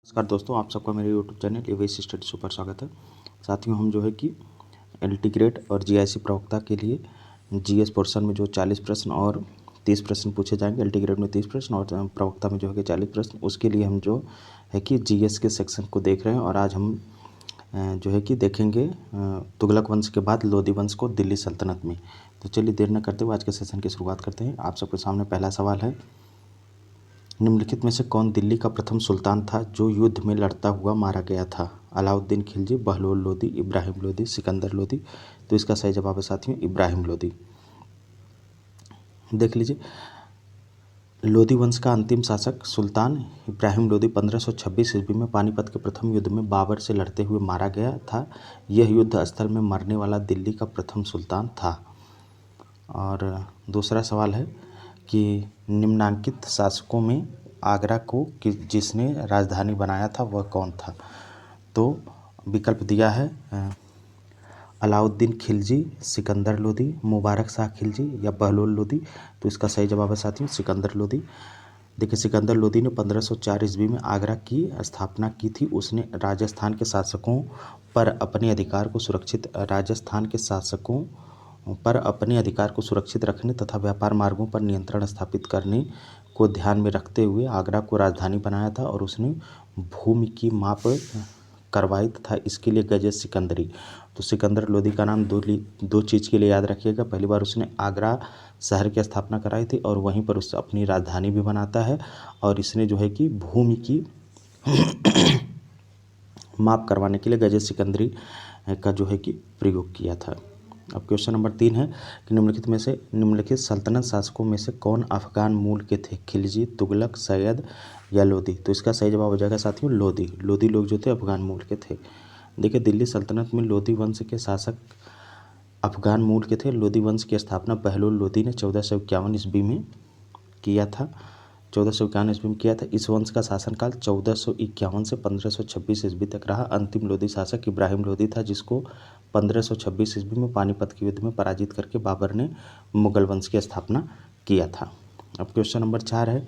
नमस्कार दोस्तों, आप सबका मेरे YouTube channel ABS study super स्वागत है। साथियों, हम जो है कि एलटी ग्रेड और जीआईसी प्रवक्ता के लिए जीएस पोर्शन में जो 40 प्रश्न और 30 प्रश्न पूछे जाएंगे। एलटी ग्रेड में 30 प्रश्न और प्रवक्ता में जो है कि 40 प्रश्न, उसके लिए हम जो है कि जीएस के सेक्शन को देख रहे हैं। और आज हम जो है कि देखेंगे तुगलक वंश के बाद लोधी वंश को दिल्ली सल्तनत में। तो चलिए देर न करते हुए आज के सेशन की शुरुआत करते हैं। आप सबके सामने पहला सवाल है, निम्नलिखित में से कौन दिल्ली का प्रथम सुल्तान था जो युद्ध में लड़ता हुआ मारा गया था? अलाउद्दीन खिलजी, बहलोल लोदी, इब्राहिम लोदी, सिकंदर लोदी। तो इसका सही जवाब है साथियों इब्राहिम लोदी। देख लीजिए, लोधी वंश का अंतिम शासक सुल्तान इब्राहिम लोदी 1526 ईस्वी में पानीपत के प्रथम युद्ध में बाबर से लड़ते हुए मारा गया था। यह युद्ध स्थल में मरने वाला दिल्ली का प्रथम सुल्तान था। और दूसरा सवाल है कि निम्नांकित शासकों में आगरा को जिसने राजधानी बनाया था वह कौन था? तो विकल्प दिया है अलाउद्दीन खिलजी, सिकंदर लोदी, मुबारक शाह खिलजी या बहलोल लोदी। तो इसका सही जवाब है साथियों सिकंदर लोदी। देखिए, सिकंदर लोदी ने 1504 ईस्वी में आगरा की स्थापना की थी। उसने राजस्थान के शासकों पर अपने अधिकार को सुरक्षित रखने तथा व्यापार मार्गों पर नियंत्रण स्थापित करने को ध्यान में रखते हुए आगरा को राजधानी बनाया था। और उसने भूमि की माप करवाई तथा इसके लिए गजे सिकंदरी। तो सिकंदर लोदी का नाम दो चीज़ के लिए याद रखिएगा। पहली बार उसने आगरा शहर की स्थापना कराई थी और वहीं पर उससे अपनी राजधानी भी बनाता है। और इसने जो है कि भूमि की माप करवाने के लिए गजे सिकंदरी का जो है कि प्रयोग किया था। अब क्वेश्चन नंबर 3 है कि निम्नलिखित सल्तनत शासकों में से कौन अफगान मूल के थे? खिलजी, तुगलक, सैयद या लोदी। तो इसका सही जवाब हो जाएगा साथियों लोदी। लोदी लोग जो थे अफगान मूल के थे। देखिए, दिल्ली सल्तनत में लोदी वंश के शासक अफगान मूल के थे। लोदी वंश की स्थापना बहलोल लोदी ने 1451 ईस्वी में किया था। 1451 ईस्वी में किया था। इस वंश का शासनकाल 1451 से 1526 ईस्वी तक रहा। अंतिम लोधी शासक इब्राहिम लोदी था, जिसको 1526 ईस्वी में पानीपत के युद्ध में पराजित करके बाबर ने मुगल वंश की स्थापना किया था। अब क्वेश्चन नंबर 4 है,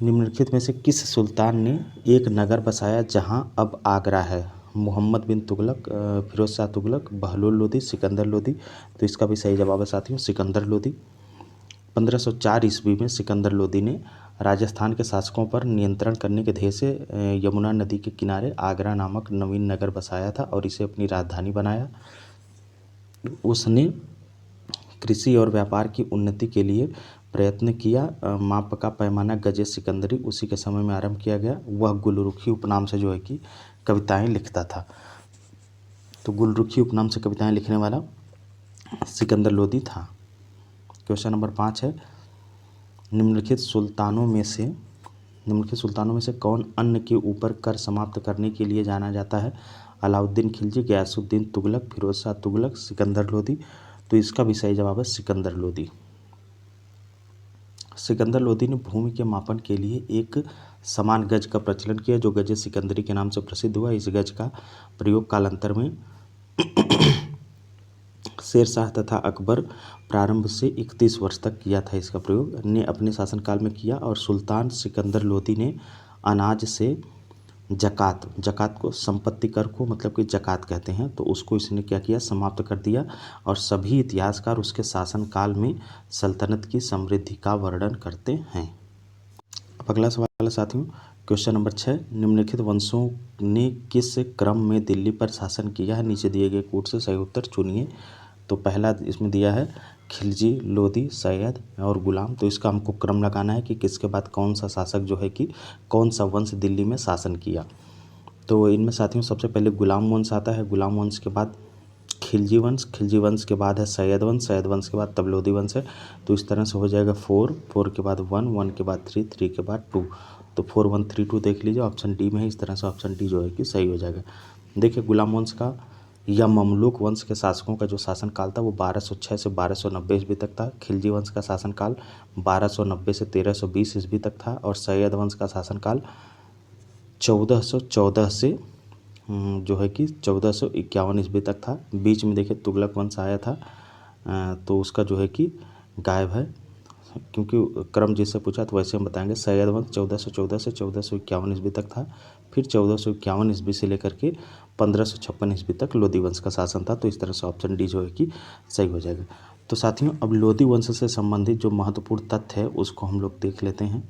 निम्नलिखित में से किस सुल्तान ने एक नगर बसाया जहां अब आगरा है? मोहम्मद बिन तुगलक, फिरोज शाह तुगलक, बहलोल लोदी, सिकंदर लोदी। तो इसका भी सही जवाब है साथियों सिकंदर लोदी। 1504 ईस्वी में सिकंदर लोदी ने राजस्थान के शासकों पर नियंत्रण करने के ध्येय से यमुना नदी के किनारे आगरा नामक नवीन नगर बसाया था और इसे अपनी राजधानी बनाया। उसने कृषि और व्यापार की उन्नति के लिए प्रयत्न किया। माप का पैमाना गजे सिकंदरी उसी के समय में आरंभ किया गया। वह गुलरुखी उपनाम से जो है कि कविताएं लिखता था। तो गुलरुखी उपनाम से कविताएं लिखने वाला सिकंदर लोदी था। क्वेश्चन नंबर 5 है, निम्नलिखित सुल्तानों में से कौन अन्न के ऊपर कर समाप्त करने के लिए जाना जाता है? अलाउद्दीन खिलजी, गयासुद्दीन तुगलक, फिरोज शाह तुगलक, सिकंदर लोदी। तो इसका भी सही जवाब है सिकंदर लोदी। सिकंदर लोदी ने भूमि के मापन के लिए एक समान गज का प्रचलन किया, जो गजे सिकंदरी के नाम से प्रसिद्ध हुआ। इस गज का प्रयोग कालांतर में शेर शाह तथा अकबर प्रारंभ से 31 वर्ष तक किया था। इसका प्रयोग ने अपने शासनकाल में किया। और सुल्तान सिकंदर लोदी ने अनाज से जकात को, संपत्ति कर को मतलब कि जकात कहते हैं, तो उसको इसने क्या किया, समाप्त कर दिया। और सभी इतिहासकार उसके शासनकाल में सल्तनत की समृद्धि का वर्णन करते हैं। अब अगला सवाल है साथियों, क्वेश्चन नंबर 6, निम्नलिखित वंशों ने किस क्रम में दिल्ली पर शासन किया है? नीचे दिए गए कोड से सही उत्तर चुनिए। तो पहला इसमें दिया है खिलजी, लोधी, सैयद और गुलाम। तो इसका हमको क्रम लगाना है कि किसके बाद कौन सा शासक जो है कि कौन सा वंश दिल्ली में शासन किया। तो इनमें साथियों सबसे पहले गुलाम वंश आता है। गुलाम वंश के बाद खिलजी वंश के बाद है सैयद वंश के बाद तब लोधी वंश है। तो इस तरह से हो जाएगा 4 के बाद 1 के बाद 3 के बाद 2। तो 4 1 3 2 देख लीजिए, ऑप्शन डी में है। इस तरह से ऑप्शन डी जो है कि सही हो जाएगा। देखिए, गुलाम वंश का या ममलूक वंश के शासकों का जो शासनकाल था वो 1206 से 1290 ईस्वी तक था। खिलजी वंश का शासनकाल 1290 से 1320 ईस्वी तक था। और सैयद वंश का शासनकाल 1414 से जो है कि 1451 ईस्वी तक था। बीच में देखिए तुगलक वंश आया था, तो उसका जो है कि गायब है। क्योंकि क्रम जिससे पूछा तो वैसे हम बताएंगे। सैयद वंश 1414 से 1451 ईस्वी तक था। फिर 1451 ईस्वी से लेकर के 1556 ईस्वी तक लोधी वंश का शासन था। तो इस तरह से ऑप्शन डी जो है कि सही हो जाएगा। तो साथियों, अब लोधी वंश से संबंधित जो महत्वपूर्ण तथ्य है उसको हम लोग देख लेते हैं।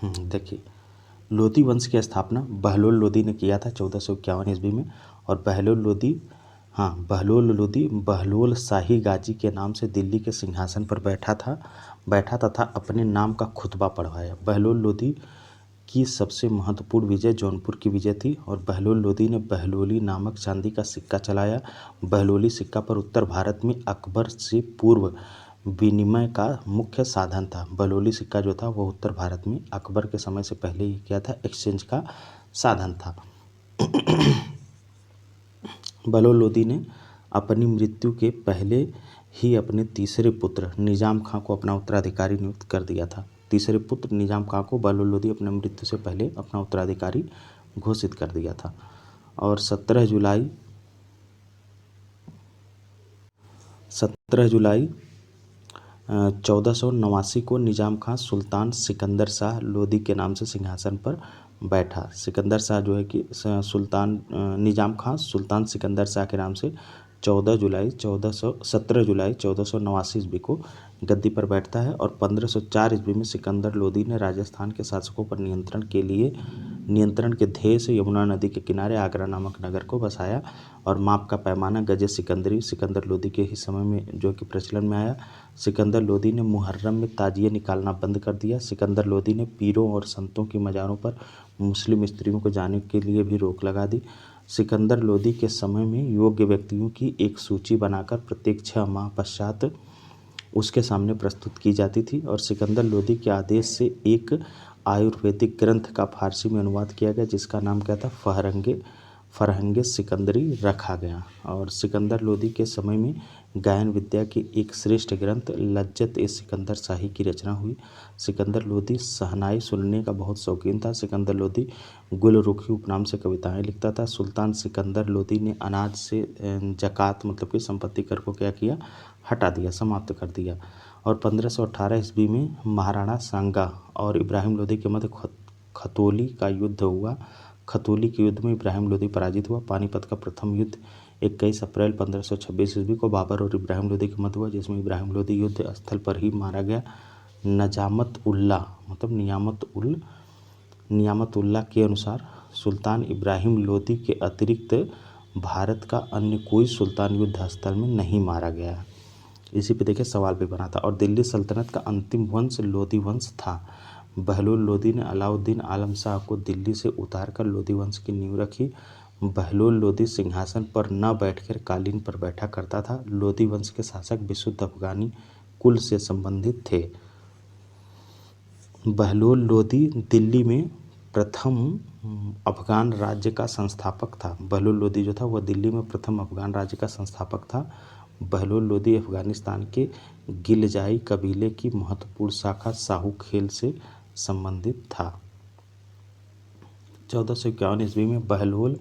देखिए, लोधी वंश की स्थापना बहलोल लोधी ने किया था 1451 ईस्वी में। और बहलोल लोधी बहलोल शाही गाजी के नाम से दिल्ली के सिंहासन पर बैठा तथा अपने नाम का खुतबा पढ़वाया। बहलोल लोधी की सबसे महत्वपूर्ण विजय जौनपुर की विजय थी। और बहलोल लोधी ने बहलोली नामक चांदी का सिक्का चलाया। बहलोली सिक्का पर उत्तर भारत में अकबर से पूर्व विनिमय का मुख्य साधन था। बहलोली सिक्का जो था वो उत्तर भारत में अकबर के समय से पहले ही क्या था, एक्सचेंज का साधन था। बहलोल लोधी ने अपनी मृत्यु के पहले ही अपने तीसरे पुत्र निजाम खां को अपना उत्तराधिकारी नियुक्त कर दिया था। तीसरे पुत्र निजाम खां को बहलोल लोधी अपने मृत्यु से पहले अपना उत्तराधिकारी घोषित कर दिया था। और 17 जुलाई 1489 को निजाम खां सुल्तान सिकंदर शाह लोधी के नाम से सिंहासन पर बैठा। सिकंदर शाह जो है कि निजाम खां सुल्तान सिकंदर शाह के नाम से 17 जुलाई 1489 ईस्वी को गद्दी पर बैठता है। और 1504 ईस्वी में सिकंदर लोधी ने राजस्थान के शासकों पर नियंत्रण के ध्येय से यमुना नदी के किनारे आगरा नामक नगर को बसाया। और माप का पैमाना गजे सिकंदरी सिकंदर लोधी के ही समय में जो कि प्रचलन में आया। सिकंदर लोधी ने मुहर्रम में ताजिए निकालना बंद कर दिया। सिकंदर लोधी ने पीरों और संतों की मज़ारों पर मुस्लिम स्त्रियों को जाने के लिए भी रोक लगा दी। सिकंदर लोधी के समय में योग्य व्यक्तियों की एक सूची बनाकर प्रत्येक 6 माह पश्चात उसके सामने प्रस्तुत की जाती थी। और सिकंदर लोधी के आदेश से एक आयुर्वेदिक ग्रंथ का फारसी में अनुवाद किया गया, जिसका नाम क्या था, फरहंगे सिकंदरी रखा गया। और सिकंदर लोधी के समय में गायन विद्या की एक श्रेष्ठ ग्रंथ लज्जत ए सिकंदर शाही की रचना हुई। सिकंदर लोधी शहनाई सुनने का बहुत शौकीन था। सिकंदर लोधी गुलरुखी उपनाम से कविताएं लिखता था। सुल्तान सिकंदर लोधी ने अनाज से जकात मतलब कि संपत्ति कर को क्या किया, हटा दिया, समाप्त कर दिया। और 1518 ईस्वी में महाराणा सांगा और इब्राहिम लोधी के मध्य खतौली का युद्ध हुआ। खतौली के युद्ध में इब्राहिम लोधी पराजित हुआ। पानीपत का प्रथम युद्ध 21 अप्रैल 1526 ईस्वी को बाबर और इब्राहिम लोधी के मध्य हुआ, जिसमें इब्राहिम लोधी युद्ध स्थल पर ही मारा गया। नियामत उल्ला के अनुसार सुल्तान इब्राहिम लोधी के अतिरिक्त भारत का अन्य कोई सुल्तान युद्ध स्थल में नहीं मारा गया। इसी पे देखिए सवाल भी बना था। और दिल्ली सल्तनत का अंतिम वंश लोधी वंश था। बहलोल लोधी ने अलाउद्दीन आलम शाह को दिल्ली से उतारकर लोधी वंश की नींव रखी। बहलोल लोधी सिंहासन पर न बैठकर कालीन पर बैठा करता था। लोधी वंश के शासक विशुद्ध अफगानी कुल से संबंधित थे। बहलोल लोधी दिल्ली में प्रथम अफगान राज्य का संस्थापक था। बहलोल लोधी जो था वह दिल्ली में प्रथम अफगान राज्य का संस्थापक था। बहलोल लोधी अफगानिस्तान के गिलजाई कबीले की महत्वपूर्ण शाखा साहू खेल से संबंधित था। 1451 ईस्वी में बहलोल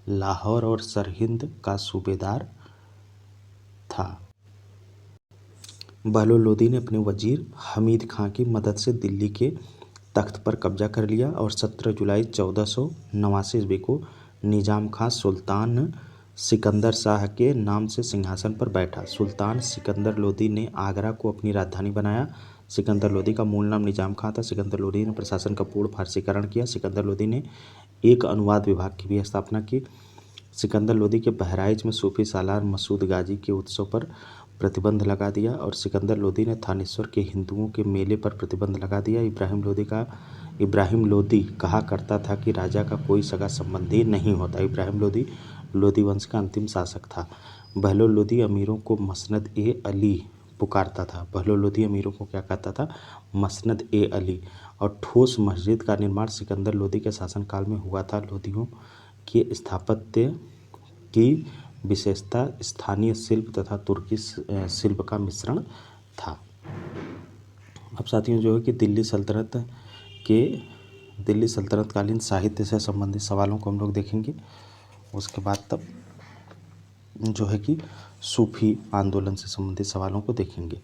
लाहौर और सरहिंद का सूबेदार था। बहलोल लोधी ने अपने वजीर हमीद खां की मदद से दिल्ली के तख्त पर कब्जा कर लिया। और 17 जुलाई 1489 ईस्वी को निजाम खां सुल्तान सिकंदर शाह के नाम से सिंहासन पर बैठा। सुल्तान सिकंदर लोधी ने आगरा को अपनी राजधानी बनाया। सिकंदर लोधी का मूल नाम निजाम खां था। सिकंदर लोधी ने प्रशासन का पूर्ण फारसीकरण किया। सिकंदर लोधी ने एक अनुवाद विभाग की भी स्थापना की। सिकंदर लोधी के बहराइच में सूफी सालार मसूद गाजी के उत्सव पर प्रतिबंध लगा दिया। और सिकंदर लोधी ने थानेश्वर के हिंदुओं के मेले पर प्रतिबंध लगा दिया। इब्राहिम लोधी कहा करता था कि राजा का कोई सगा संबंधी नहीं होता। इब्राहिम लोधी लोधी वंश का अंतिम शासक था। बहलोल लोधी अमीरों को मसनद ए अली पुकारता था। बहलोल लोधी अमीरों को क्या कहता था, मसनद ए अली। और ठोस मस्जिद का निर्माण सिकंदर लोधी के शासनकाल में हुआ था। लोधियों के स्थापत्य की विशेषता स्थानीय शिल्प तथा तुर्की शिल्प का मिश्रण था। अब साथियों जो है कि दिल्ली सल्तनतकालीन साहित्य से संबंधित सवालों को हम लोग देखेंगे। उसके बाद तब जो है कि सूफी आंदोलन से संबंधित सवालों को देखेंगे।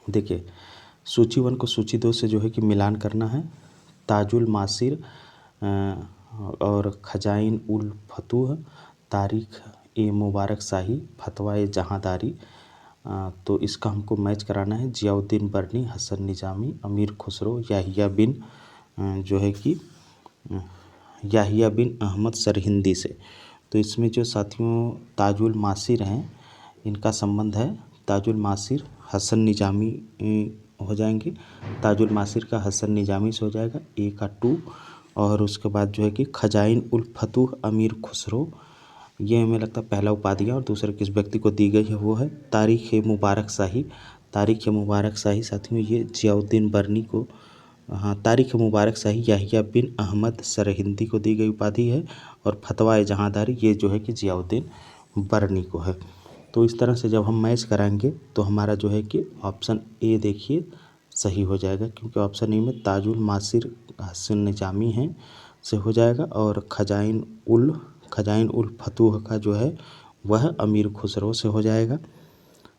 देखिए, सूची 1 को सूची 2 से जो है कि मिलान करना है। ताजुल मासिर और खजाइन उल फतूह, तारीख ए मुबारक शाही, फतवा ए जहाँदारी, तो इसका हमको मैच कराना है। जियाउद्दीन बर्नी, हसन निजामी, अमीर खुसरो, याहिया बिन जो है कि याहिया बिन अहमद सरहिंदी से। तो इसमें जो साथियों ताजुल मासिर हैं, इनका संबंध है ताजुल मासिर हसन निजामी हो जाएंगे। ताजुल मासिर का हसन निजामी से हो जाएगा, ए का 2। और उसके बाद जो है कि खजाइन उल फतूह अमीर खुसरो, ये हमें लगता है पहला उपाधि है और दूसरा किस व्यक्ति को दी गई है वो है तारीख ए मुबारक शाही। तारीख ए मुबारक शाही साथियों ये जियाउद्दीन बर्नी को, हाँ, तारीख ए मुबारक शाही याहिया बिन अहमद सरहिंदी को दी गई उपाधि है। और फतवा ए जहाँदारी ये जो है कि जियाउद्दीन बर्नी को है। तो इस तरह से जब हम मैच कराएंगे तो हमारा जो है कि ऑप्शन ए देखिए सही हो जाएगा, क्योंकि ऑप्शन ए में ताजुल मासिर हसन निजामी हैं से हो जाएगा और खजाइन उल फतूह का जो है वह अमीर खुसरो से हो जाएगा।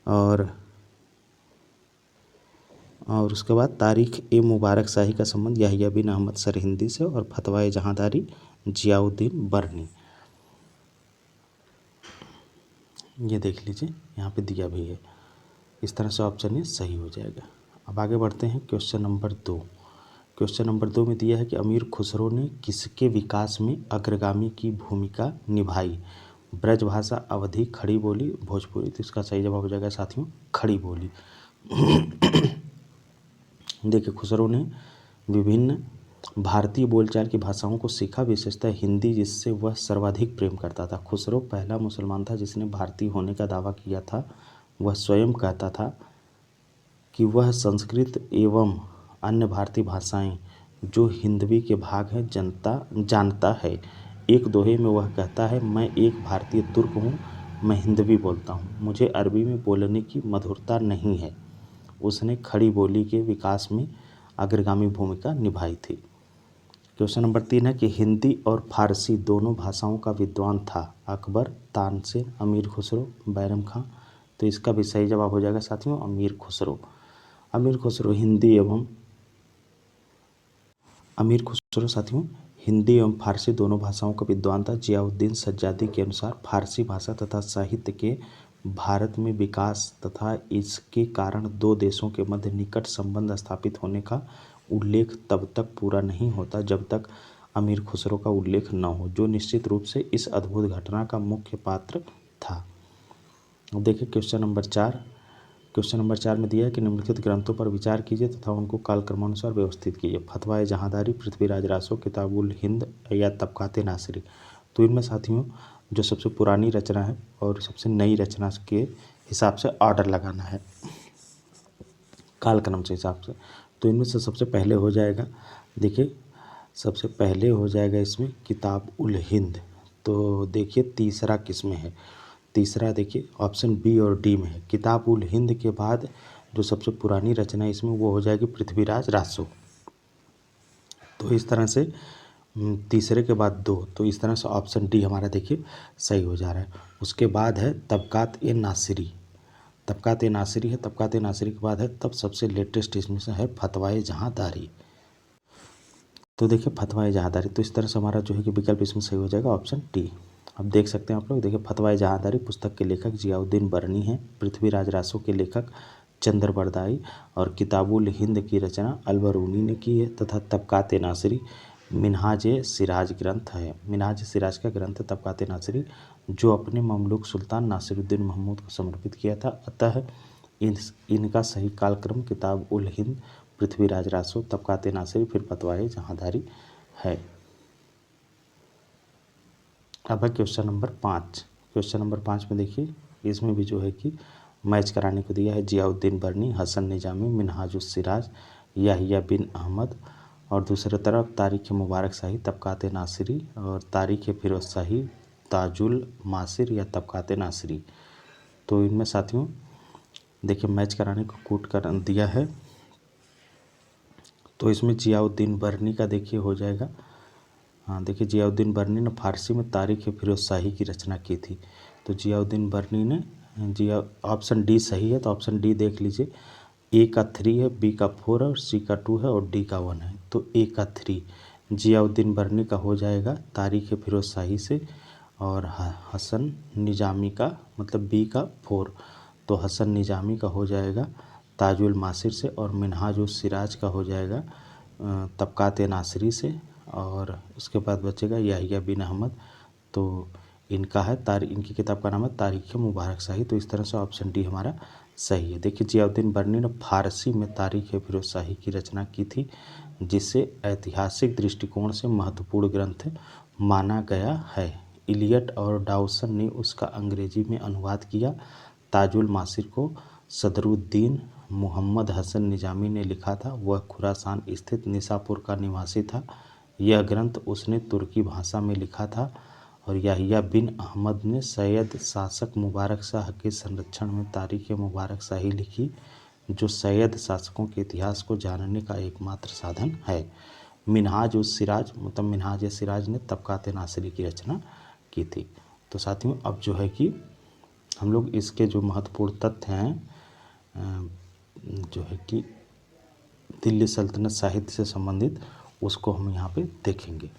और उसके बाद तारीख ए मुबारक शाही का संबंध याहिया बिन अहमद सरहिंदी से और फतवा ए जहाँदारी जियाउद्दीन बर्नी। ये देख लीजिए यहाँ पे दिया भी है, इस तरह से ऑप्शन ये सही हो जाएगा। अब आगे बढ़ते हैं क्वेश्चन नंबर 2। क्वेश्चन नंबर 2 में दिया है कि अमीर खुसरो ने किसके विकास में अग्रगामी की भूमिका निभाई? ब्रजभाषा, अवधी, खड़ी बोली, भोजपुरी। तो इसका सही जवाब हो जाएगा साथियों खड़ी बोली। देखिए, खुसरो ने विभिन्न भारतीय बोलचाल की भाषाओं को सीखा, विशेषतः हिंदी, जिससे वह सर्वाधिक प्रेम करता था। खुसरो पहला मुसलमान था जिसने भारतीय होने का दावा किया था। वह स्वयं कहता था कि वह संस्कृत एवं अन्य भारतीय भाषाएं जो हिंदवी के भाग हैं जानता है। एक दोहे में वह कहता है, मैं एक भारतीय तुर्क हूँ, मैं हिंदवी बोलता हूँ, मुझे अरबी में बोलने की मधुरता नहीं है। उसने खड़ी बोली के विकास में अग्रगामी भूमिका निभाई थी। क्वेश्चन नंबर 3 है कि हिंदी और फारसी दोनों भाषाओं का विद्वान था। अकबर, तानसेन, अमीर खुसरो, बैरम खां। तो इसका भी सही जवाब हो जाएगा साथियों अमीर खुसरो। अमीर खुसरो साथियों हिंदी एवं फारसी दोनों भाषाओं का विद्वान था। जियाउद्दीन सज्जादी के अनुसार फारसी भाषा तथा साहित्य के भारत में विकास तथा इसके कारण दो देशों के मध्य निकट संबंध स्थापित होने का उल्लेख तब तक पूरा नहीं होता जब तक अमीर खुसरो का उल्लेख न हो, जो निश्चित रूप से इस अद्भुत घटना का मुख्य पात्र था। देखिए क्वेश्चन नंबर 4 में दिया है कि निम्नलिखित ग्रंथों पर विचार कीजिए तथा उनको कालक्रमानुसार व्यवस्थित कीजिए। फतवा ए जहाँदारी, पृथ्वीराज रासो, किताबुल हिंद या तबकाते नासिरी। तो इनमें साथियों जो सबसे पुरानी रचना है और सबसे नई रचना के हिसाब से ऑर्डर लगाना है कालक्रम से हिसाब से। तो इनमें से सबसे पहले हो जाएगा, देखिए सबसे पहले हो जाएगा इसमें किताब उल हिंद। तो देखिए तीसरा किस में है? तीसरा देखिए ऑप्शन बी और डी में है। किताब उल हिंद के बाद जो सबसे पुरानी रचना है इसमें वो हो जाएगी पृथ्वीराज रासो। तो इस तरह से तीसरे के बाद 2, तो इस तरह से ऑप्शन डी हमारा देखिए सही हो जा रहा है। उसके बाद है तबकात ए नासिरी। तबकात ए नासिरी है, तबकात ए नासिरी के बाद है तब सबसे लेटेस्ट इसमें से है फतवा ए जहाँदारी। तो देखिए फतवा ए जहाँदारी, तो इस तरह से हमारा जो है कि विकल्प इसमें सही हो जाएगा ऑप्शन डी। अब देख सकते हैं आप लोग, देखिए फतवा ए जहाँदारी पुस्तक के लेखक जियाउद्दीन बर्नी हैं, पृथ्वीराज रासो के लेखक चंद्र बरदाई और किताबुल हिंद की रचना अलबरूनी ने की है तथा तबकात ए नासिरी मिनहाज सिराज ग्रंथ है। मिनहाज सिराज का ग्रंथ तबकात ए नासिरी जो अपने ममलूक सुल्तान नासिरुद्दीन महमूद को समर्पित किया था। अतः इनका सही कालक्रम किताब उल हिंद, पृथ्वीराज रासो, तबकात ए नासिरी, फिर फतवा ए जहाँदारी है। अब है क्वेश्चन नंबर 5। क्वेश्चन नंबर 5 में देखिए इसमें भी जो है कि मैच कराने को दिया है जियाउद्दीन बर्नी, हसन निजामी, मिनहाजुस सिराज, याहिया बिन अहमद और दूसरी तरफ तारीख मुबारक शाही, तबकात नासिरी और तारीख फिरोज शाही, ताजुल मासिर या तबकात नासिरी। तो इनमें साथियों देखिए मैच कराने को कोट कर दिया है। तो इसमें जियाउद्दीन बर्नी का देखिए हो जाएगा हाँ देखिए, जियाउद्दीन बर्नी ने फारसी में तारीख फिरोज शाही की रचना की थी। तो जियाउद्दीन बर्नी ने ऑप्शन डी सही है, तो ऑप्शन डी देख लीजिए। ए का 3 है, बी का 4 है, और सी का 2 है, और डी का 1 है। तो ए का 3 जियाउद्दीन बर्नी का हो जाएगा तारीख फिरोज शाही से, और हसन निजामी का मतलब बी का 4, तो हसन निजामी का हो जाएगा ताजुल मासिर से, और मिनहाज उस सिराज का हो जाएगा तबकात नासरी से, और उसके बाद बचेगा याहिया बिन अहमद। तो इनका है इनकी किताब का नाम है तारीख़ मुबारक शाही। तो इस तरह से ऑप्शन डी हमारा सही है। देखिए, जियाउद्दीन बर्नी ने फारसी में तारीख़ फिरोज शाही की रचना की थी, जिसे ऐतिहासिक दृष्टिकोण से महत्वपूर्ण ग्रंथ माना गया है। इलियट और डाउसन ने उसका अंग्रेजी में अनुवाद किया। ताजुल मासिर को सदरुद्दीन मोहम्मद हसन निजामी ने लिखा था। वह खुरासान स्थित निसापुर का निवासी था। यह ग्रंथ उसने तुर्की भाषा में लिखा था, और याहिया बिन अहमद ने सैयद शासक मुबारक शाह के संरक्षण में तारीख़ मुबारक शाही लिखी, जो सैयद शासकों के इतिहास को जानने का एकमात्र साधन है। मिनहाज उस सिराज मतलब मिनहाज सिराज ने तबकात नासरी की रचना की थी। तो साथियों, अब जो है कि हम लोग इसके जो महत्वपूर्ण तथ्य हैं जो है कि दिल्ली सल्तनत साहित्य से संबंधित, उसको हम यहाँ पे देखेंगे।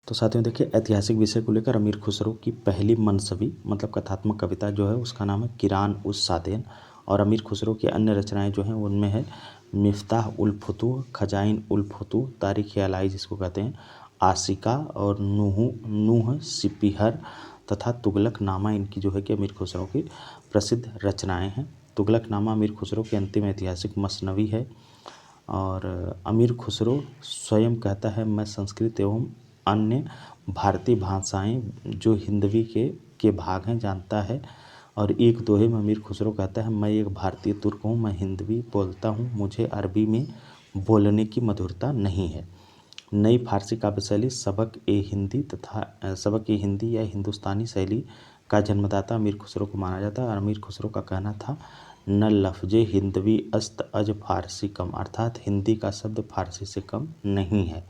तो साथियों देखिए, ऐतिहासिक विषय को लेकर अमीर खुसरो की पहली मनसबी मतलब कथात्मक कविता जो है उसका नाम है किरान उस सादेन। और अमीर खुसरो की अन्य रचनाएं जो हैं उनमें है मिफ्ताह उल फुतूह, खजाइन उल फुतूह, तारीख़ अलाई जिसको कहते हैं, आशिका और नूह सिपिहर तथा तुगलक नामा इनकी जो है कि अमीर खुसरो की प्रसिद्ध रचनाएं हैं। तुगलक नामा अमीर खुसरो की अंतिम ऐतिहासिक मसनवी है। और अमीर खुसरो स्वयं कहता है, मैं संस्कृत एवं अन्य भारतीय भाषाएं जो हिंदवी के भाग हैं जानता है। और एक दोहे में अमीर खुसरो कहता है, मैं एक भारतीय तुर्क हूँ, मैं हिंदवी बोलता हूँ, मुझे अरबी में बोलने की मधुरता नहीं है। नई फारसी काव्य शैली सबक ए हिंदी या हिंदुस्तानी शैली का जन्मदाता अमीर खुसरो को माना जाता है। और अमीर खुसरो का कहना था, न लफ्ज़े हिंदवी अस्त अज फारसी कम, अर्थात हिंदी का शब्द फारसी से कम नहीं है।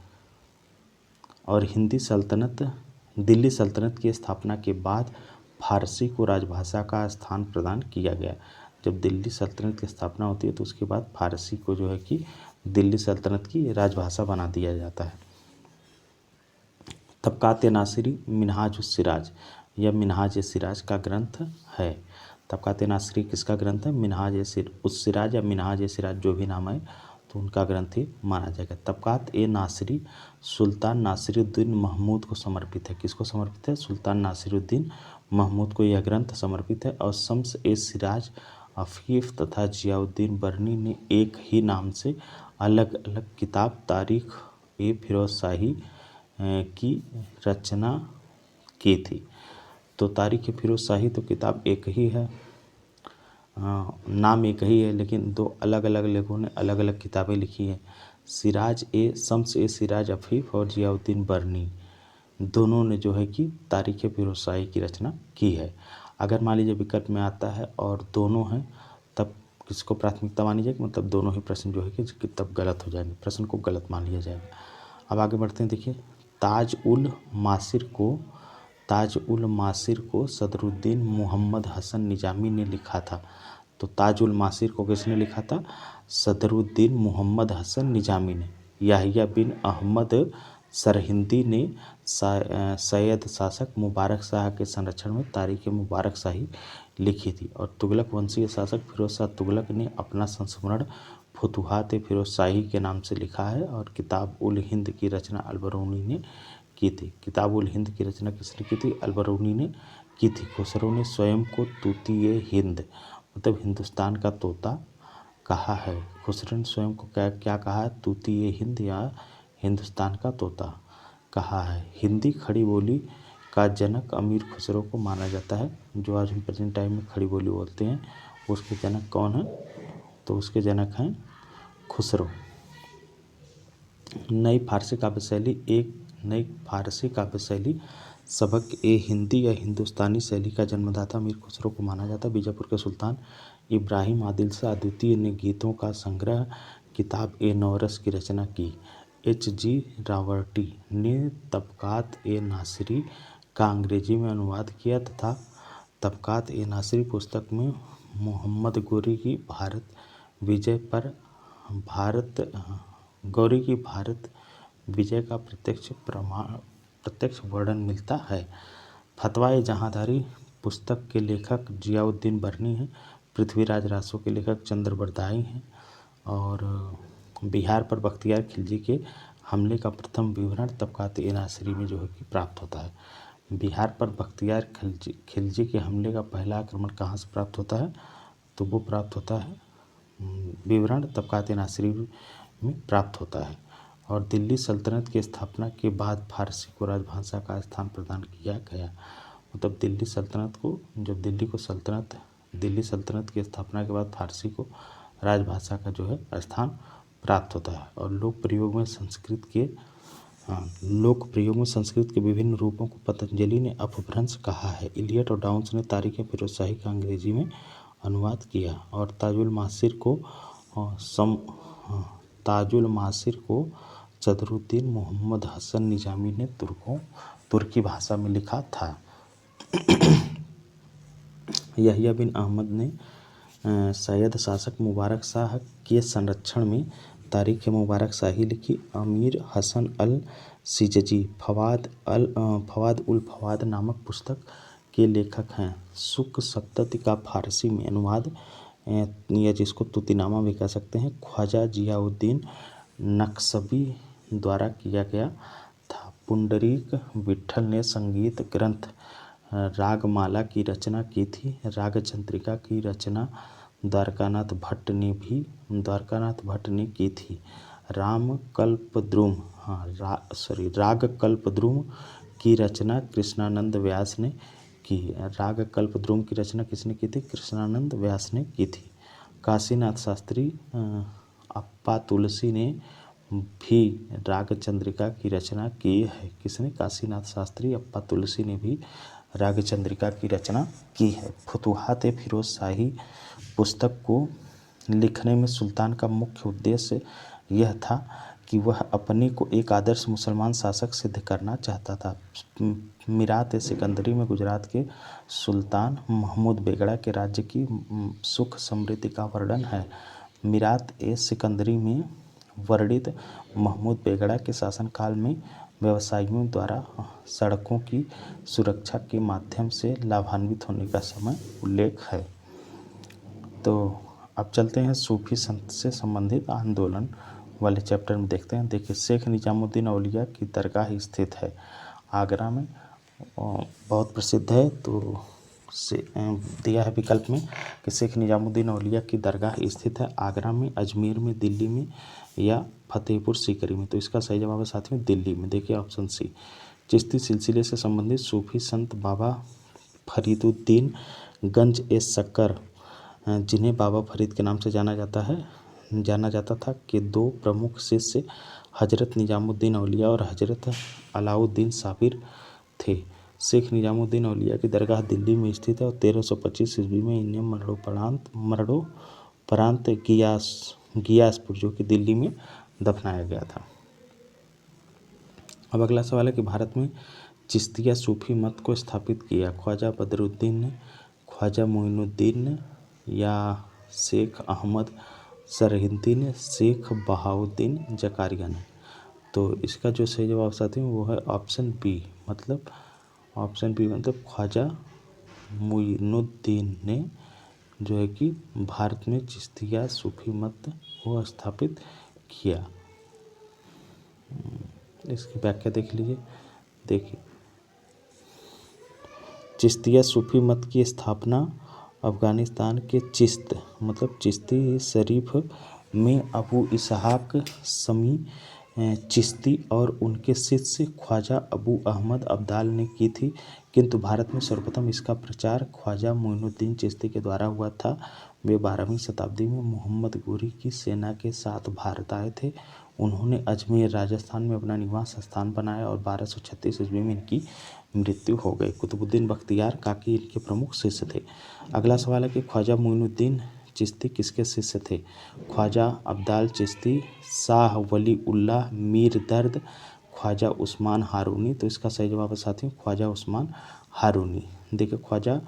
और दिल्ली सल्तनत की स्थापना के बाद फारसी को राजभाषा का स्थान प्रदान किया गया। जब दिल्ली सल्तनत की स्थापना होती है तो उसके बाद फारसी को जो है कि दिल्ली सल्तनत की राजभाषा बना दिया जाता है। तबकात नासिरी मिनहाज उस सिराज, यह मिनहाज सिराज का ग्रंथ है। तबकात नासिरी किसका ग्रंथ है? मिनहाज उस सिराज या मिनहाज सिराज जो भी नाम है तो उनका ग्रंथ ही माना जाएगा। तबकात नासिरी सुल्तान नासिरुद्दीन महमूद को समर्पित है। किसको समर्पित है? सुल्तान नासिरुद्दीन महमूद को यह ग्रंथ समर्पित है। और शम्स सिराज अफीफ तथा जियाउद्दीन बर्नी ने एक ही नाम से अलग अलग किताब तारीख़ फिरोज शाही की रचना की थी। तो तारीख़ फिरोज शाही तो किताब एक ही है, नाम एक ही है, लेकिन दो अलग अलग लेखकों ने अलग अलग किताबें लिखी हैं। शम्स सिराज अफीफ और जियाउद्दीन बर्नी दोनों ने जो है कि तारीख़ फिरोज शाही की रचना की है। अगर मान लीजिए विकल्प में आता है और दोनों हैं, तब किसको प्राथमिकता मानी जाएगी? मतलब दोनों ही प्रश्न जो है कि तब गलत हो जाएंगे, प्रश्न को गलत मान लिया जाएगा। अब आगे बढ़ते हैं। देखिए, ताज उल मासिर को सदरुद्दीन मोहम्मद हसन निजामी ने लिखा था। तो ताज उल मासिर को किसने लिखा था? सदरुद्दीन मोहम्मद हसन निजामी ने। याहिया बिन अहमद सरहिंदी ने सैयद शासक मुबारक शाह के संरक्षण में तारीख़ मुबारक शाही लिखी थी। और तुगलक वंशीय शासक फिरोज शाह तुगलक ने अपना संस्मरण फुतुहात फिरोज शाही के नाम से लिखा है। और किताब उल हिंद की रचना अलबरूनी ने की थी। किताब उल हिंद की रचना किसने की थी? अलबरूनी ने की थी। खुसरो ने स्वयं को तूती हिंद मतलब हिंदुस्तान का तोता कहा है। खुसरो ने स्वयं को क्या कहा है? तूती हिंद या हिंदुस्तान का तोता कहा है। हिंदी खड़ी बोली का जनक अमीर खुसरो को माना जाता है। जो आज हम प्रेजेंट टाइम में खड़ी बोली बोलते हैं, उसके जनक कौन है? तो उसके जनक हैं खुसरो। नई फारसी काव्य शैली सबक हिंदी या हिंदुस्तानी शैली का जन्मदाता अमीर खुसरो को माना जाता है। बीजापुर के सुल्तान इब्राहिम आदिल शाह द्वितीय ने गीतों का संग्रह किताब ए नौरस की रचना की। H.G. रावर्टी ने तबकात ए नासिरी का अंग्रेजी में अनुवाद किया तथा तबकात ए नासिरी पुस्तक में मोहम्मद गोरी की भारत विजय का प्रत्यक्ष वर्णन मिलता है। फतवा ए जहांदारी पुस्तक के लेखक जियाउद्दीन बरनी हैं। पृथ्वीराज रासो के लेखक चंद्र बरदाई हैं। और बिहार पर बख्तियार खिलजी के हमले का प्रथम विवरण तबकात ए नासिरी में जो है कि प्राप्त होता है। बिहार पर बख्तियार खिलजी के हमले का पहला आक्रमण कहाँ से प्राप्त होता है? तो वो प्राप्त होता है विवरण तबकात ए नासिरी में प्राप्त होता है। और दिल्ली सल्तनत की स्थापना के बाद फारसी को राजभाषा का स्थान प्रदान किया गया। मतलब दिल्ली सल्तनत की स्थापना के बाद फारसी को राजभाषा का जो है स्थान प्राप्त होता है। और लोक प्रयोग में संस्कृत के विभिन्न रूपों को पतंजलि ने अपभ्रंश कहा है। इलियट और डाउन्स ने तारीख फिरोज शाही का अंग्रेजी में अनुवाद किया। और ताजुल मासिर को सदरुद्दीन मोहम्मद हसन निजामी ने तुर्की भाषा में लिखा था। यहिया बिन अहमद ने सैयद शासक मुबारक शाह के संरक्षण में तारीख मुबारक शाही लिखी। अमीर हसन अल सिजजी फवाद उल फवाद नामक पुस्तक के लेखक हैं। सुक सप्तति का फारसी में अनुवाद या जिसको तुतीनामा भी कह सकते हैं ख्वाजा जियाउद्दीन नक्शबी द्वारा किया गया था। पुंडरीक विट्ठल ने संगीत ग्रंथ रागमाला की रचना की थी। रागचंद्रिका की रचना द्वारकानाथ भट्ट ने की थी। रागकल्पद्रुम की रचना कृष्णानंद व्यास ने की। रागकल्पद्रुम की रचना किसने की थी? कृष्णानंद व्यास ने की थी। काशीनाथ शास्त्री अप्पा तुलसी ने भी रागचंद्रिका की रचना की है। किसने? काशीनाथ शास्त्री अप्पा तुलसी ने भी रागचंद्रिका की रचना की है। फुतुहात ए फिरोज शाही पुस्तक को लिखने में सुल्तान का मुख्य उद्देश्य यह था कि वह अपने को एक आदर्श मुसलमान शासक सिद्ध करना चाहता था। मीरात ए सिकंदरी में गुजरात के सुल्तान महमूद बेगड़ा के राज्य की सुख समृद्धि का वर्णन है। मीरात ए सिकंदरी में वर्णित महमूद बेगड़ा के शासनकाल में व्यवसायियों द्वारा सड़कों की सुरक्षा के माध्यम से लाभान्वित होने का समय उल्लेख है। तो अब चलते हैं सूफी संत से संबंधित आंदोलन वाले चैप्टर में देखते हैं। देखिए, शेख निजामुद्दीन औलिया की दरगाह स्थित है आगरा में, बहुत प्रसिद्ध है। तो दिया है विकल्प में कि शेख निजामुद्दीन औलिया की दरगाह स्थित है आगरा में, अजमेर में, दिल्ली में या फतेहपुर सीकरी में। तो इसका सही जवाब है साथियों दिल्ली में। देखिए ऑप्शन सी। चिश्ती सिलसिले से संबंधित सूफी संत बाबा फरीदुद्दीन गंज ए शक्कर, जिन्हें बाबा फरीद के नाम से जाना जाता था, के दो प्रमुख शिष्य हजरत निजामुद्दीन औलिया और हजरत अलाउद्दीन साबिर थे। शेख निजामुद्दीन औलिया की दरगाह दिल्ली में स्थित है और 1325 ईस्वी में इन्हें मरणोपरांत गियासपुर जो कि दिल्ली में दफनाया गया था। अब अगला सवाल है कि भारत में चिश्तिया सूफी मत को स्थापित किया ख्वाजा बदरुद्दीन ने, ख्वाजा मोइनुद्दीन ने या शेख अहमद सरहिंदी ने, शेख बहाउद्दीन जकारिया ने। तो इसका जो सही जवाब साथी वो है ऑप्शन बी, मतलब ख्वाजा मोइनुद्दीन ने जो है कि भारत में चिश्तिया सूफी मत को स्थापित किया। इसकी व्याख्या देख लीजिए। देखिए, चिश्तिया सूफी मत की स्थापना अफगानिस्तान के चिश्ती शरीफ में अबू इसहाक समी चिश्ती और उनके शिष्य ख्वाजा अबू अहमद अब्दाल ने की थी, किंतु भारत में सर्वप्रथम इसका प्रचार ख्वाजा मोइनुद्दीन चिश्ती के द्वारा हुआ था। वे 12वीं शताब्दी में मोहम्मद गोरी की सेना के साथ भारत आए थे। उन्होंने अजमेर राजस्थान में अपना निवास स्थान बनाया और 1236 ईस्वी में इनकी मृत्यु हो गई। कुतुबुद्दीन बख्तियार काकी इनके प्रमुख शिष्य थे। अगला सवाल है कि ख्वाजा मोइनुद्दीन चिश्ती किसके शिष्य थे? ख्वाजा अब्दाल चिश्ती, शाह वली उल्लाह मीर दर्द, ख्वाजा उस्मान हारूनी। तो इसका सही जवाब है साथियों ख्वाजा उस्मान हारूनी। देखिए ख्वाजा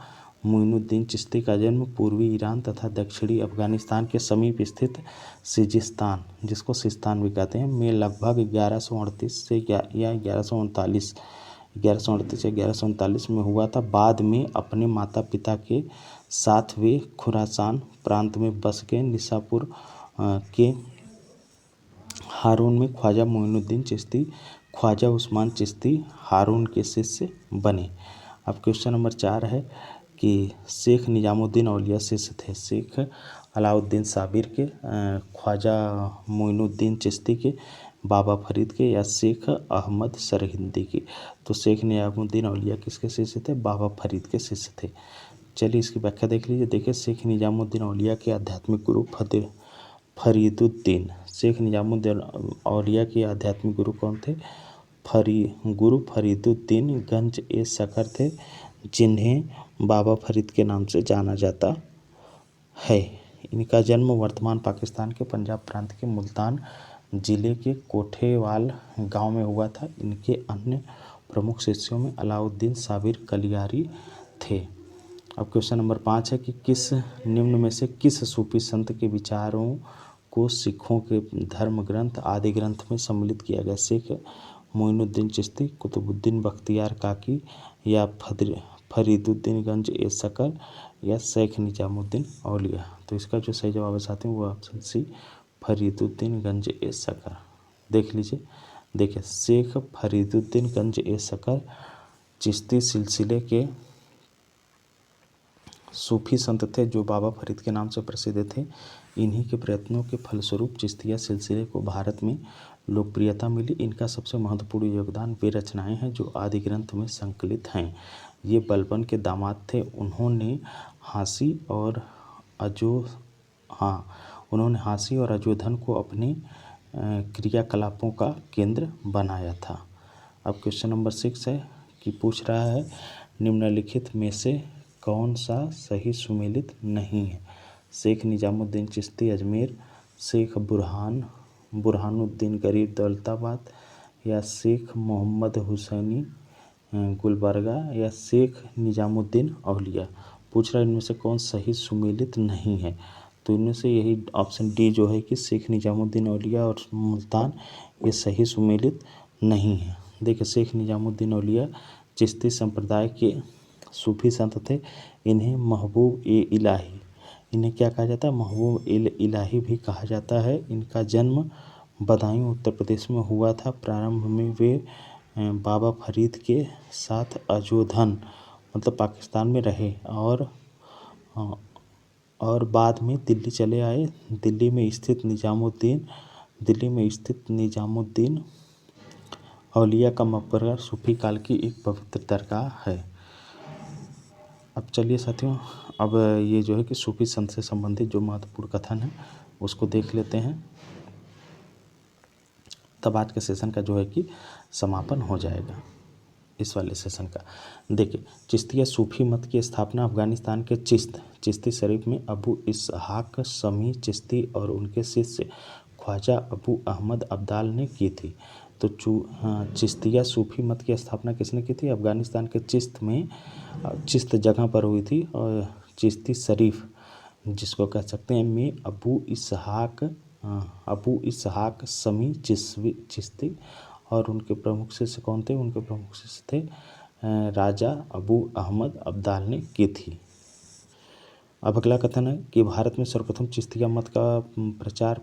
मोइनुद्दीन चिश्ती का जन्म पूर्वी ईरान तथा दक्षिणी अफगानिस्तान के समीप स्थित सिजिस्तान, जिसको सिस्तान भी कहते हैं, में लगभग 1138 से या 1139 में हुआ था। बाद में अपने माता पिता के साथ वे खुरासान प्रांत में बस गए। निसापुर के हारून में ख्वाजा मोइनुद्दीन चिश्ती ख्वाजा उस्मान चिश्ती हारून के शिष्य बने। अब क्वेश्चन नंबर 4 है कि शेख निजामुद्दीन औलिया शिष्य थे? शेख अलाउद्दीन साबिर के, ख्वाजा मोइनुद्दीन चिश्ती के, बाबा फरीद के, या शेख अहमद सरहिंदी के? तो शेख निजामुद्दीन औलिया किसके शिष्य थे? बाबा फरीद के शिष्य थे। चलिए इसकी व्याख्या देख लीजिए। देखिए शेख निजामुद्दीन औलिया के आध्यात्मिक गुरु फरीदुद्दीन, शेख निजामुद्दीन औलिया के आध्यात्मिक गुरु कौन थे? गुरु फरीदुद्दीन गंज ए सकर थे, जिन्हें बाबा फरीद के नाम से जाना जाता है। इनका जन्म वर्तमान पाकिस्तान के पंजाब प्रांत के मुल्तान जिले के कोठेवाल गांव में हुआ था। इनके अन्य प्रमुख शिष्यों में अलाउद्दीन साबिर कलियारी थे। अब क्वेश्चन नंबर 5 है कि किस निम्न में से किस सूफी संत के विचारों को सिखों के धर्म ग्रंथ आदि ग्रंथ में सम्मिलित किया गया? शेख मोइनुद्दीन चिश्ती, कुतुबुद्दीन बख्तियार काकी, या फरीदुद्दीन गंज ए सकर, या शेख निजामुद्दीन औलिया? तो इसका जो सही जवाब है साथियों वो ऑप्शन सी फरीदुद्दीन गंज ए सकर। देख लीजिए। देखिए शेख फरीदुद्दीन गंज ए सकर चिश्ती सिलसिले के सूफी संत थे जो बाबा फरीद के नाम से प्रसिद्ध थे। इन्हीं के प्रयत्नों के फलस्वरूप चिश्तिया सिलसिले को भारत में लोकप्रियता मिली। इनका सबसे महत्वपूर्ण योगदान वे रचनाएं हैं जो आदि ग्रंथ में संकलित हैं। ये बलबन के दामाद थे। उन्होंने हाँसी और अजोधन को अपने क्रियाकलापों का केंद्र बनाया था। अब क्वेश्चन नंबर 6 है कि पूछ रहा है निम्नलिखित में से कौन सा सही सुमेलित नहीं है? शेख निजामुद्दीन चिश्ती अजमेर, शेख बुरहानुद्दीन गरीब दौलताबाद, या शेख मोहम्मद हुसैनी गुलबर्गा, या शेख निजामुद्दीन औलिया? पूछ रहा है इनमें से कौन सही सुमेलित नहीं है? तो इनमें से यही ऑप्शन डी जो है कि शेख निजामुद्दीन औलिया और मुल्तान, ये सही सुमेलित नहीं है। देखिए शेख निजामुद्दीन औलिया चिश्ती संप्रदाय के सूफी संत थे। इन्हें महबूब ए इलाही, इन्हें क्या कहा जाता है? महबूब इलाही भी कहा जाता है। इनका जन्म बदायूं उत्तर प्रदेश में हुआ था। प्रारंभ में वे बाबा फरीद के साथ अजोधन मतलब पाकिस्तान में रहे और बाद में दिल्ली चले आए। दिल्ली में स्थित निजामुद्दीन औलिया का मकबरा सूफी काल की एक पवित्र दरगाह है। अब चलिए साथियों, अब ये जो है कि सूफी संत से संबंधित जो महत्वपूर्ण कथन है उसको देख लेते हैं, तब आज के सेशन का जो है कि समापन हो जाएगा इस वाले सेशन का। देखिए चिश्तिया सूफी मत की स्थापना अफगानिस्तान के चिश्ती शरीफ में अबू इसहाक समी चिश्ती और उनके शिष्य ख्वाजा अबू अहमद अब्दाल ने की थी। तो चिश्तिया सूफी मत की स्थापना किसने की थी? अफगानिस्तान के चिश्त जगह पर हुई थी। और चिश्ती शरीफ जिसको कह सकते हैं में अबू इसहाक समी चिश्ती और उनके प्रमुख शिष्य कौन थे? उनके प्रमुख शिष्य थे राजा अबू अहमद अब्दाल ने की थी। अब अगला कथन है कि भारत में सर्वप्रथम चिश्तिया मत का प्रचार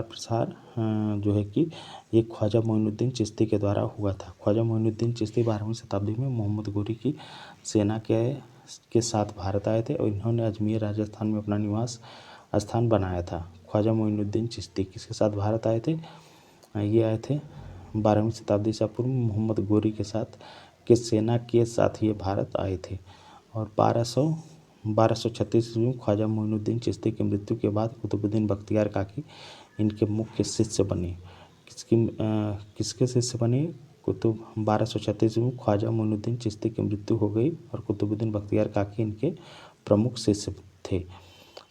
प्रसार जो है कि ये ख्वाजा मोइनुद्दीन चिश्ती के द्वारा हुआ था। ख्वाजा मोइनुद्दीन चिश्ती 12वीं शताब्दी में मोहम्मद गोरी की सेना के साथ भारत आए थे और इन्होंने अजमेर राजस्थान में अपना निवास स्थान बनाया था। ख्वाजा मोइनुद्दीन चिश्ती किसके साथ भारत आए थे? ये आए थे 12वीं शताब्दी से पूर्व मोहम्मद गोरी के सेना के साथ ये भारत आए थे। और 1236 ईस्वी में ख्वाजा मोइनुद्दीन चिश्ती की मृत्यु के बाद कुतुबुद्दीन बख्तियार काकी इनके मुख्य शिष्य बने। किसके शिष्य बने? कुतुब 1236 में ख्वाजा मोइनुद्दीन चिश्ती की मृत्यु हो गई और कुतुबुद्दीन बख्तियार काकी इनके प्रमुख शिष्य थे।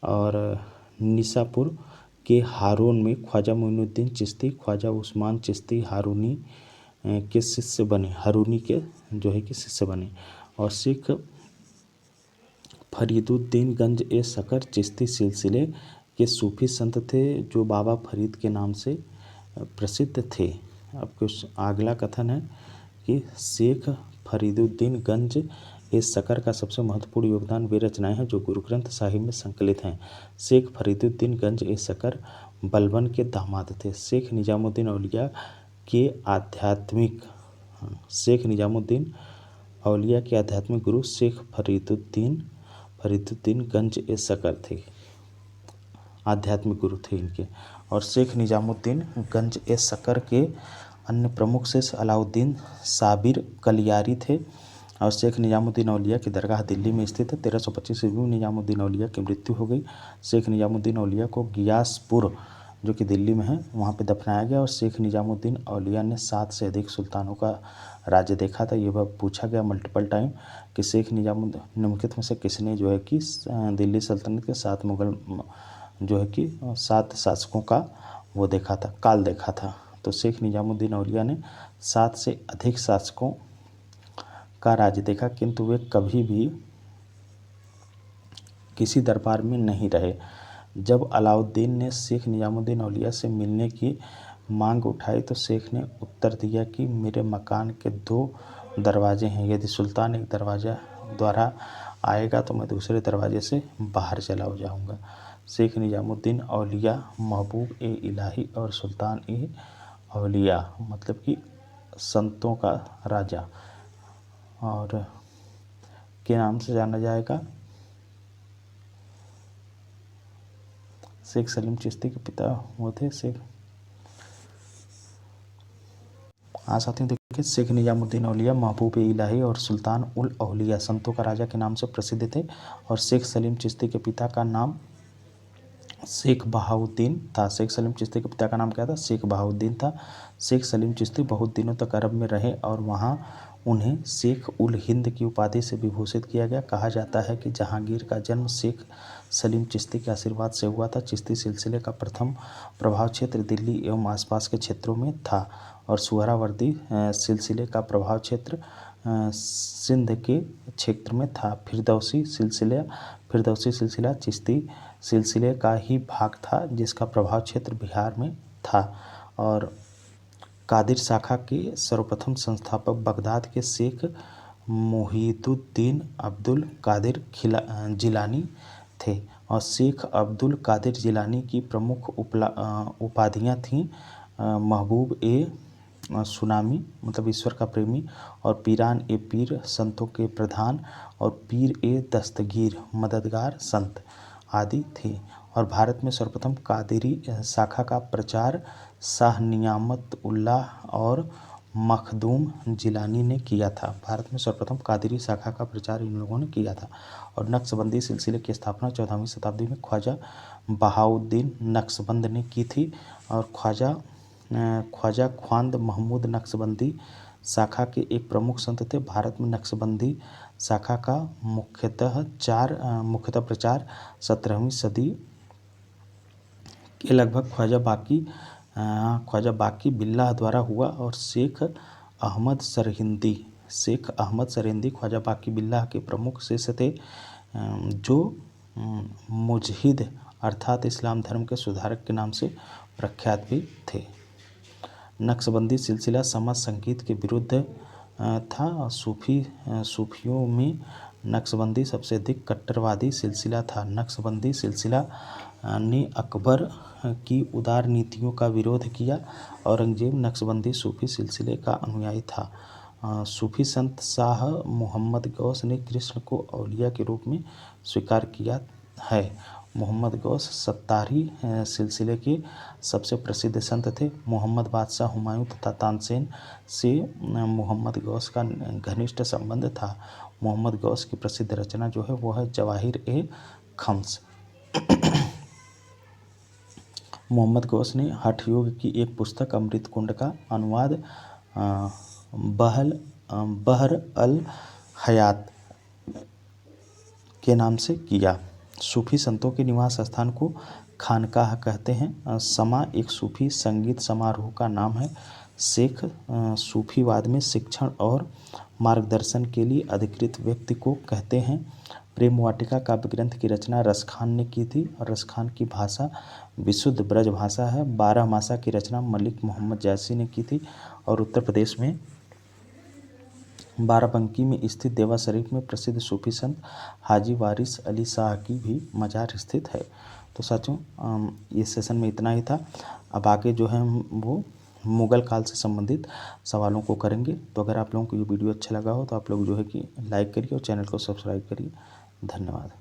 और निसापुर के हारून में ख्वाजा मोइनुद्दीन चिश्ती ख्वाजा उस्मान चिश्ती हारूनी के शिष्य बने, हारूनी के जो है कि शिष्य बने। और शेख फरीदुद्दीन गंज ए शकर चिश्ती सिलसिले के सूफी संत थे जो बाबा फरीद के नाम से प्रसिद्ध थे। अब कुछ अगला कथन है कि शेख फरीदुद्दीन गंज ए शकर का सबसे महत्वपूर्ण योगदान वे रचनाएं हैं जो गुरु ग्रंथ साहिब में संकलित हैं। शेख फरीदुद्दीन गंज ए शकर बलबन के दामाद थे। शेख निजामुद्दीन औलिया के आध्यात्मिक गुरु शेख फरीदुद्दीन गंज ए शकर थे, आध्यात्मिक गुरु थे इनके। और शेख निजामुद्दीन गंज ए शकर के अन्य प्रमुख शिष्य अलाउद्दीन साबिर कलियारी थे। और शेख निजामुद्दीन औलिया की दरगाह दिल्ली में स्थित है। 1325 ईस्वी में निजामुद्दीन औलिया की मृत्यु हो गई। शेख निजामुद्दीन औलिया को गियासपुर जो कि दिल्ली में है वहाँ पे दफनाया गया। और शेख निजामुद्दीन औलिया ने 7 से अधिक सुल्तानों का राज्य देखा था। ये वह पूछा गया मल्टीपल टाइम कि शेख निजामुद्दीन निम्नलिखित में से किसने जो है कि दिल्ली सल्तनत के 7 मुगल जो है कि 7 शासकों का वो देखा था, काल देखा था। तो शेख निजामुद्दीन औलिया ने 7 से अधिक शासकों का राज्य देखा, किंतु वे कभी भी किसी दरबार में नहीं रहे। जब अलाउद्दीन ने शेख निजामुद्दीन औलिया से मिलने की मांग उठाई तो शेख ने उत्तर दिया कि मेरे मकान के 2 दरवाजे हैं, यदि सुल्तान एक दरवाज़ा द्वारा आएगा तो मैं दूसरे दरवाजे से बाहर चला जाऊंगा। शेख निजामुद्दीन औलिया महबूब ए इलाही और सुल्तान ए औलिया मतलब कि संतों का राजा और के नाम से जाना जाएगा। शेख सलीम चिश्ती के पिता वो थे शेख साथियों देखिए शेख निजामुद्दीन औलिया महबूब ए इलाही और सुल्तान उल औलिया संतों का राजा के नाम से प्रसिद्ध थे। और शेख सलीम चिश्ती के पिता का नाम शेख बहाउद्दीन था। शेख सलीम चिश्ती के पिता का नाम क्या था? शेख बहाउद्दीन था। शेख सलीम चिश्ती बहुत दिनों तक अरब में रहे और वहाँ उन्हें शेख उल हिंद की उपाधि से विभूषित किया गया। कहा जाता है कि जहांगीर का जन्म शेख सलीम चिश्ती के आशीर्वाद से हुआ था। चिश्ती सिलसिले का प्रथम प्रभाव क्षेत्र दिल्ली एवं आसपास के क्षेत्रों में था और सुहरावर्दी सिलसिले का प्रभाव क्षेत्र सिंध के क्षेत्र में था। फिरदौसी सिलसिला चिश्ती सिलसिले का ही भाग था जिसका प्रभाव क्षेत्र बिहार में था। और कादिर शाखा के सर्वप्रथम संस्थापक बगदाद के शेख मोहिदुद्दीन अब्दुल कादिर जिलानी थे। और शेख अब्दुल कादिर जिलानी की प्रमुख उपाधियाँ थीं महबूब ए सुनामी मतलब ईश्वर का प्रेमी और पीरान ए पीर संतों के प्रधान और पीर ए दस्तगीर मददगार संत आदि थे। और भारत में सर्वप्रथम कादिरी शाखा का प्रचार शाह नियामत उल्लाह और मखदूम जिलानी ने किया था। भारत में सर्वप्रथम कादिरी शाखा का प्रचार इन लोगों ने किया था। और नक्शबंदी सिलसिले की स्थापना 14वीं शताब्दी में ख्वाजा बहाउद्दीन नक्शबंद ने की थी। और ख्वाजा ख्वांद महमूद नक्शबंदी शाखा के एक प्रमुख संत थे। भारत में नक्शबंदी शाखा का मुख्यतः प्रचार 17वीं सदी के लगभग ख्वाजा बाकी बिल्लाह द्वारा हुआ। और शेख अहमद सरहिंदी ख्वाजा बाकी बिल्लाह के प्रमुख शिष्य थे जो मुजहिद अर्थात इस्लाम धर्म के सुधारक के नाम से प्रख्यात भी थे। नक्शबंदी सिलसिला समाज संगीत के विरुद्ध था। सूफियों में नक्शबंदी सबसे अधिक कट्टरवादी सिलसिला था। नक्शबंदी सिलसिला ने अकबर की उदार नीतियों का विरोध किया। औरंगजेब नक्शबंदी सूफी सिलसिले का अनुयायी था। सूफी संत शाह मोहम्मद गौस ने कृष्ण को औलिया के रूप में स्वीकार किया है। मोहम्मद गौस सत्तारी सिलसिले के सबसे प्रसिद्ध संत थे। मोहम्मद बादशाह हुमायूं तथा तानसेन से मोहम्मद गौस का घनिष्ठ संबंध था। मोहम्मद गौस की प्रसिद्ध रचना जो है वो है जवाहिर ए खम्स। मोहम्मद गौस ने हठ योग की एक पुस्तक अमृत कुंड का अनुवाद बहर अल हयात के नाम से किया। सूफी संतों के निवास स्थान को खानकाह कहते हैं। समा एक सूफी संगीत समारोह का नाम है। शेख सूफीवाद में शिक्षण और मार्गदर्शन के लिए अधिकृत व्यक्ति को कहते हैं। प्रेम वाटिका काव्य ग्रंथ की रचना रसखान ने की थी और रसखान की भाषा विशुद्ध ब्रज भाषा है। 12 मासा की रचना मलिक मोहम्मद जैसी ने की थी और उत्तर प्रदेश में बाराबंकी में स्थित देवा शरीफ में प्रसिद्ध सूफी संत हाजी वारिस अली शाह की भी मज़ार स्थित है। तो साथियों इस सेशन में इतना ही था। अब आगे जो है हम वो मुग़ल काल से संबंधित सवालों को करेंगे। तो अगर आप लोगों को ये वीडियो अच्छा लगा हो तो आप लोग जो है कि लाइक करिए और चैनल को सब्सक्राइब करिए। धन्यवाद।